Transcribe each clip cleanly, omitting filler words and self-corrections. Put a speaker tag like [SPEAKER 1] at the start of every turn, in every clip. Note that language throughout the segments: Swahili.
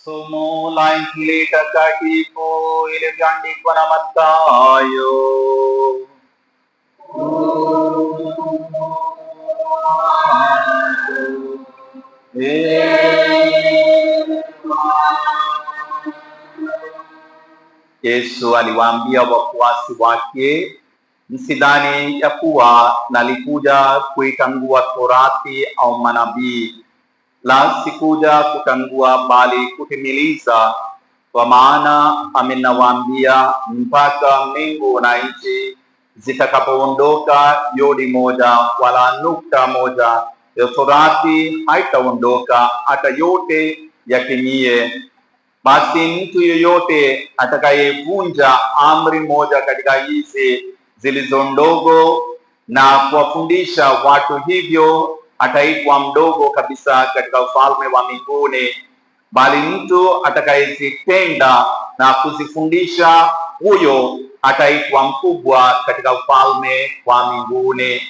[SPEAKER 1] Somo la Injili takatifu ilivyoandikwa na Mathayo. Yesu aliwaambia wafuasi wake, msidhani ya kuwa nalikuja kuitangua Torati au manabii. La, sikuja kutangua bali kutimiliza. Kwa maana amenawaambia, mpaka mbingu na nchi zitakapoondoka yodi moja wala nukta moja ya Torati haitaondoka hata yote yatimie. Basi mtu yeyote atakayevunja amri moja katika hizi zilizo ndogo na kuwafundisha watu hivyo, ataitwa mdogo kabisa katika ufalme wa mbinguni. Bali mtu atakayezitenda na kuzifundisha, huyo ataitwa mkubwa katika ufalme wa mbinguni.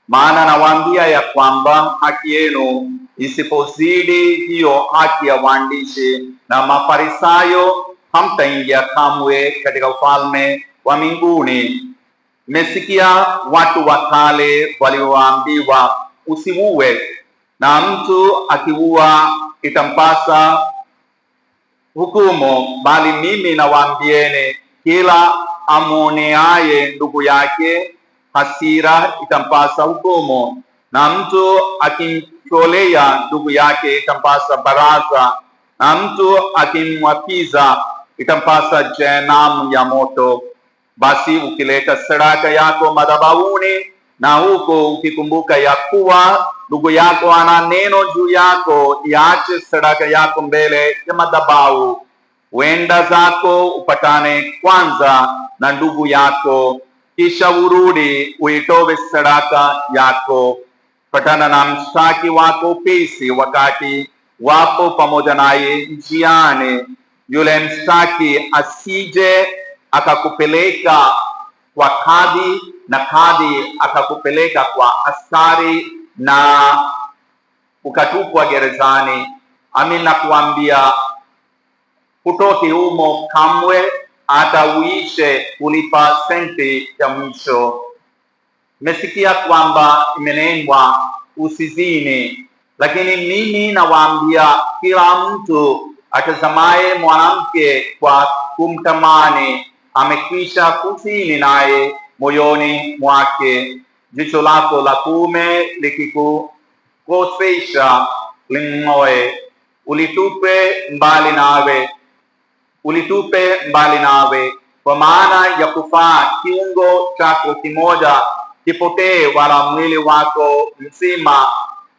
[SPEAKER 1] Maana nawaambia ya kwamba haki yenu isipozidi hiyo haki ya waandishi na Mafarisayo, hamtaingia kamwe katika ufalme wa mbinguni. Mmesikia watu wa kale walioambiwa, usiue, na mtu akiua itampasa hukumu. Bali mimi nawaambieni, kila amuoneaye ndugu yake hasira itampasa hukumu, na mtu akimtolea ndugu yake itampasa baraza, na mtu akimwapiza itampasa jehanamu ya moto. Basi ukileta sadaka yako madhabahuni, na huko ukikumbuka ya kuwa ndugu yako ana neno juu yako, iache sadaka yako mbele ya madhabahu, uenda zako upatane kwanza na ndugu yako, kisha urudi uitoe sadaka yako. Patana na mshtaki wako upesi wakati wapo pamoja naye njiani, yule mshtaki asije akakupeleka kwa kadhi, na kadhi akakupeleka kwa askari, na ukatupwa gerezani. Amin, nakuambia, hutoki humo kamwe hata uishe kulipa senti ya mwisho. Mmesikia kwamba imenenwa, usizini. Lakini mimi nawaambia, kila mtu atazamaye mwanamke kwa kumtamani amekwisha kuzini naye moyoni mwake. Jicho lako la kuume likikukosesha, ling'oe, ulitupe mbali nawe. Kwa maana ya kufaa kiungo chako kimoja kipotee, wala mwili wako mzima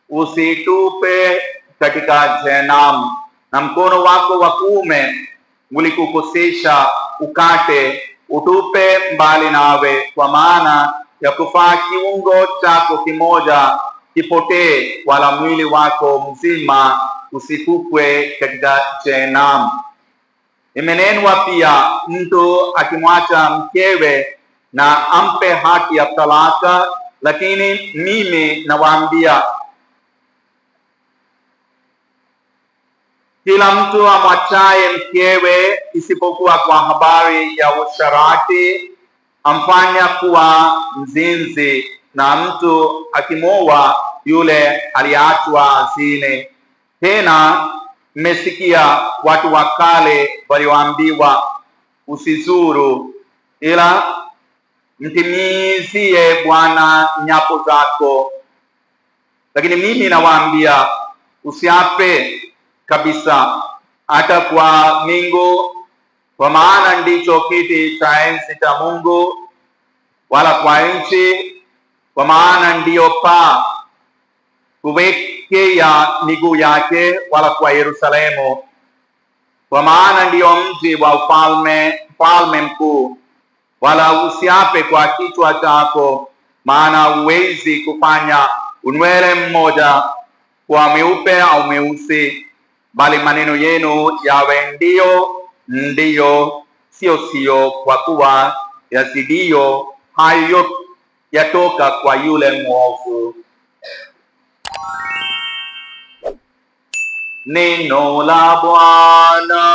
[SPEAKER 1] usitupe katika jehanamu. Na mkono wako wa kuume ulikukosesha, ukate, utupe mbali nawe. Kwa maana ya kufaa kiungo chako kimoja kipotee, wala mwili wako mzima usitupwe katika jehanamu. Imenenwa pia, mtu akimwacha mkewe na ampe haki ya talaka. Lakini mimi nawaambia, kila mtu amwachaye mkewe, isipokuwa kwa habari ya usharati, amfanya kuwa mzinzi, na mtu akimoa yule aliachwa azini. Tena mmesikia watu wa kale walioambiwa, usizuru, ila mtimizie Bwana nyapo zako. Lakini mimi nawaambia, usiape kabisa, hata kwa Mungu, kwa maana ndicho kiti cha enzi cha Mungu, wala kwa nchi, kwa maana ndiyo paa kuwekea miguu yake, wala kwa Yerusalemu, kwa maana ndiyo mji wa mfalme mkuu. Wala usiape kwa kichwa chako, maana huwezi kufanya unywele mmoja kwa mweupe au mweusi. Bali maneno yenu yawe ndiyo ndiyo, sio, kwa kuwa yazidiyo hayo yatoka kwa yule mwovu. Neno la Bwana.